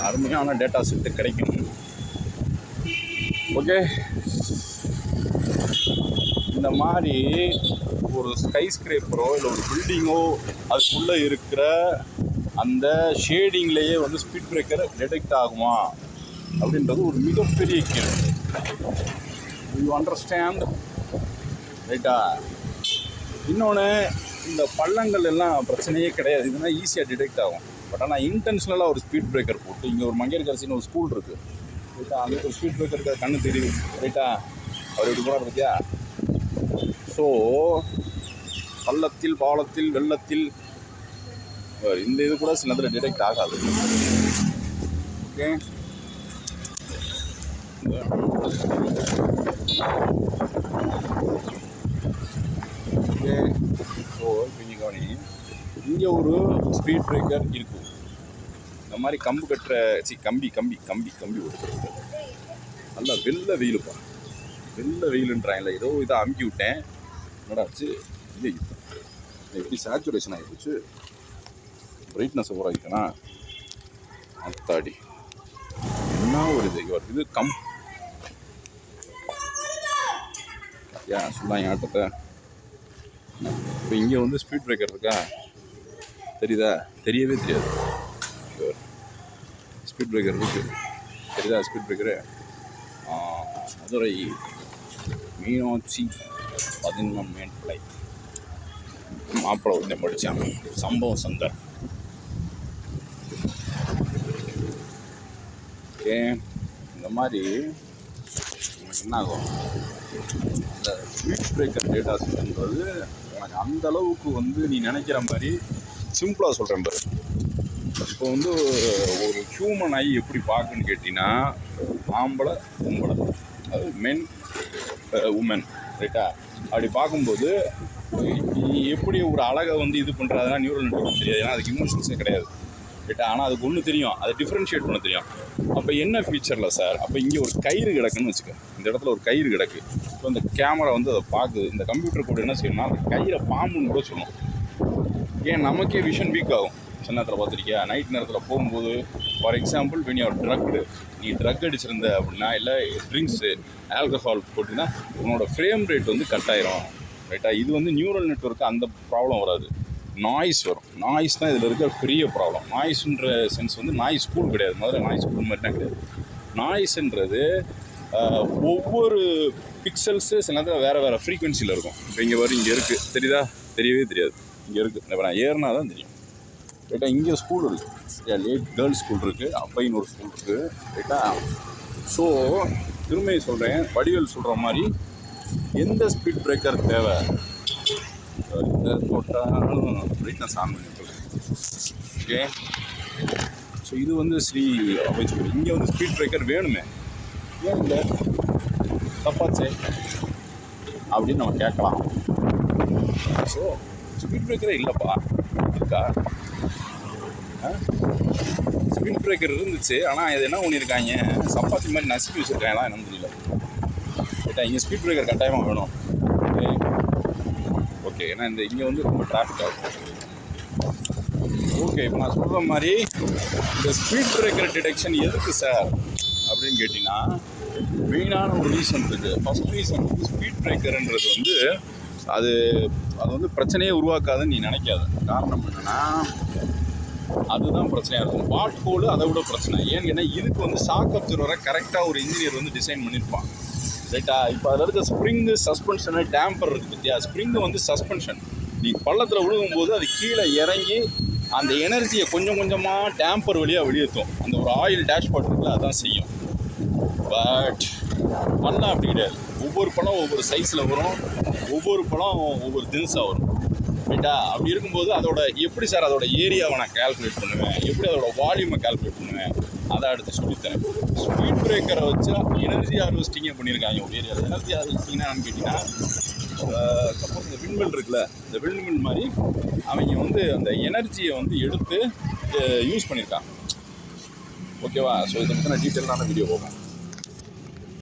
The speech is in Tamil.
அருமையான டேட்டா செட்டு கிடைக்கும். ஓகே, இந்த மாதிரி ஒரு ஸ்கை ஸ்கிரேப்பரோ இல்லை ஒரு பில்டிங்கோ அதுக்குள்ளே இருக்கிற அந்த ஷேடிங்லேயே வந்து ஸ்பீட் பிரேக்கர் டிடெக்ட் ஆகுமா அப்படின்றது ஒரு மிகப்பெரிய கேள்வி. யூ அண்டர்ஸ்டாண்ட் ரைட்டா? இன்னொன்று, இந்த பள்ளங்கள் எல்லாம் பிரச்சனையே கிடையாது, இதெல்லாம் ஈஸியாக டிடெக்ட் ஆகும். பட் ஆனால் இன்டென்ஷனலாக ஒரு ஸ்பீட் பிரேக்கர் போட்டு, இங்கே ஒரு மங்கையர்கரசின்னு ஒரு ஸ்கூல் இருக்குது ரைட்டா, அங்கே ஒரு ஸ்பீட் பிரேக்கர் இருக்கிற கண்ணு தெரியுது ரைட்டா, அவர் இப்படி போனார் பார்த்தியா? ஸோ பள்ளத்தில், பாலத்தில், வெள்ளத்தில் இந்த இது கூட சில நேரத்தில் டிடெக்ட் ஆகாது. Okay, okay. ஸோ இப்போ கவனி, இங்கே ஒரு ஸ்பீட் பிரேக்கர் இருக்கும். இந்த மாதிரி கம்பு கட்டுற கம்பி கம்பி கம்பி கம்பி ஓடுறது நல்லா வெள்ளை வெயிலுப்பா, வெள்ளை வெயிலுன்றாங்கல்ல. ஏதோ இதை அமுக்கி விட்டேன், என்னடாச்சு இது எப்படி சேச்சுரேஷன் ஆகிடுச்சு, பிரைட்னஸ் ஓவர் ஆகிட்டேனா அத்தாடி, என்ன ஒரு இது ஏன் சொல்லாங்க ஆட்டத்தை. இப்போ இங்கே வந்து ஸ்பீட் பிரேக்கர் இருக்கா தெரியுதா? தெரியவே தெரியாது. ஸ்பீட் பிரேக்கர் இருக்குது தெரியுதா? ஸ்பீட் பிரேக்கரு மதுரை மீனாட்சி 11 மேற்படை மாப்பிள்ளை ஒருத்தன் படித்தான், சம்பவம் சந்தர். ஓகே, இந்த மாதிரி என்ன ஆகும், இந்த ஸ்பீட் பிரேக்கர் டேட்டா செட்ன்றது எனக்கு அந்த அளவுக்கு வந்து நீ நினைக்கிற மாதிரி சிம்பிளாக சொல்கிறேன் பாரு. இப்போ வந்து ஒரு ஹியூமன் ஐ எப்படி பார்க்குன்னு கேட்டிங்கன்னா, ஆம்பளை பொம்பளை, அது மென் உமன் ரைட்டா, அப்படி பார்க்கும்போது நீ எப்படி ஒரு அழகை வந்து இது பண்ணுறதுனா நியூரல் நெட்வொர்க் தெரியாது, ஏன்னா அதுக்கு இமோஷன்ஸே கிடையாது ரைட்டா. ஆனால் அதுக்கு ஒன்று தெரியும், அதை டிஃப்ரென்ஷியேட் பண்ண தெரியும். அப்போ என்ன ஃபியூச்சரில் சார், அப்போ இங்கே ஒரு கயிறு கிடக்குன்னு வச்சுக்க, இந்த இடத்துல ஒரு கயிறு கிடக்கு. இப்போ இந்த கேமரா வந்து அதை பார்க்குது, இந்த கம்ப்யூட்டர் கூட என்ன செய்யணும்னா அந்த கயிறை பாம்புன்னு கூட சொல்லணும். ஏன் நமக்கே விஷன் வீக் ஆகும் சின்ன நேரத்தில் பார்த்துருக்கியா, நைட் நேரத்தில் போகும்போது. For example when you are drugged, நீ ட்ரக் அடிச்சிருந்த அப்படின்னா, இல்லை ட்ரிங்க்ஸு ஆல்கஹால் போட்டிங்கன்னா உன்னோட ஃப்ரேம் ரேட் வந்து கட் ஆயிரும் ரைட்டா. இது வந்து நியூரல் நெட்வொர்க்கு அந்த ப்ராப்ளம் வராது, நாய்ஸ் வரும். நாய்ஸ் தான் இதில் இருக்கிற பெரிய ப்ராப்ளம். நாய்ஸுன்ற சென்ஸ் வந்து நாய்ஸ் ஸ்கூல் கிடையாது, முதல்ல நாய்ஸ் ஸ்கூல் மாதிரி தான் கிடையாது. நாய்ஸுன்றது ஒவ்வொரு பிக்சல்ஸு சில நேரத்தில் வேறு வேறு ஃப்ரீக்வன்சியில் இருக்கும். இப்போ இங்கே வரும், இங்கே இருக்குது தெரியுதா? தெரியவே தெரியாது, இங்கே இருக்குது. இப்போ நான் ஏறினா தான் தெரியும் ரைட்டா. இங்கே ஸ்கூல் இருக்குது, லேட் கேர்ள்ஸ் ஸ்கூல் இருக்குது, அப்பைன்னு ஒரு ஸ்கூல் இருக்குது ரைட்டா. ஸோ திரும்பி சொல்கிறேன், வடிவேல் சொல்கிற மாதிரி எந்த ஸ்பீட் பிரேக்கர் தேவை போட்டாலும் பிரைட்னஸ் ஆன் பண்ணி சொல்கிறேன். ஓகே, ஸோ இது வந்து ஸ்ரீ அவைச்சு இங்கே வந்து ஸ்பீட் பிரேக்கர் வேணுமே, ஏன் இல்லை தப்பாச்சே அப்படின்னு நம்ம கேட்கலாம். ஸோ ஸ்பீட் பிரேக்கரே இல்லைப்பா, இருக்கா? ஸ்பீட் பிரேக்கர் இருந்துச்சு, ஆனால் இது என்ன பண்ணியிருக்காங்க, சப்பாத்தி மாதிரி நசுக்கி வச்சுருக்காங்களா என்னன்னு தெரியல ரைட்டா. இங்கே ஸ்பீட் பிரேக்கர் கட்டாயமாக வேணும். ஓகே, ஏன்னா இங்கே வந்து ரொம்ப டிராஃபிக் ஆகும். ஓகே, இப்போ நான் சொல்கிற மாதிரி இந்த ஸ்பீட் பிரேக்கர் டிடெக்ஷன் எதுக்கு சார் அப்படின்னு கேட்டிங்கன்னா, மெயினான ஒரு ரீசன் இருக்குது. ஃபஸ்ட் ரீசன் வந்து ஸ்பீட் பிரேக்கருன்றது வந்து அது வந்து பிரச்சனையே உருவாக்காதுன்னு நீ நினைக்காத. காரணம் என்னென்னா, அதுதான் பிரச்சனையாக இருக்கும். பாட் ஹோலு அதை விட பிரச்சனை. ஏன்னு கேட்டால் இதுக்கு வந்து ஷாக் அப்சர்வரை கரெக்டாக ஒரு இன்ஜினியர் வந்து டிசைன் பண்ணியிருப்பான் ரைட்டா. இப்போ அதில் இருக்க ஸ்ப்ரிங்கு, சஸ்பென்ஷனு, டேம்பர் இருக்குது பற்றியா. ஸ்ப்ரிங்கு வந்து சஸ்பென்ஷன், நீ பள்ளத்தில் விழுகும்போது அது கீழே இறங்கி அந்த எனர்ஜியை கொஞ்சம் கொஞ்சமாக டேம்பர் வழியாக வெளியேற்றும். அந்த ஒரு ஆயில் டேஷ்பாட் இருக்குல்ல, அதான் செய்யும். பட் பள்ளம் அப்படி கிடையாது. ஒவ்வொரு பழம் ஒவ்வொரு சைஸில் வரும், ஒவ்வொரு பழம் ஒவ்வொரு தின்ஸாக வரும் ரைட்டா. அப்படி இருக்கும்போது அதோட எப்படி சார் அதோட ஏரியாவை நான் கால்குலேட் பண்ணுவேன், எப்படி அதோட வால்யூமை கால்குலேட் பண்ணுவேன், அதை அடுத்து சொல்லித்தரேன். ஸ்பீட் பிரேக்கரை வச்சு எனர்ஜி ஹார்வெஸ்டிங்கே பண்ணியிருக்காங்க ஒரு ஏரியாவில். எனர்ஜி ஹார்வெஸ்டிங்னா என்னன்னு கேட்டிங்கன்னா, சப்போஸ் இந்த விண்வெல் இருக்குல்ல, இந்த விண்வெல் மாதிரி அவங்க வந்து அந்த எனர்ஜியை வந்து எடுத்து யூஸ் பண்ணியிருக்காங்க. ஓகேவா? ஸோ இதை பற்றின டீட்டெயிலான வீடியோ போகும்.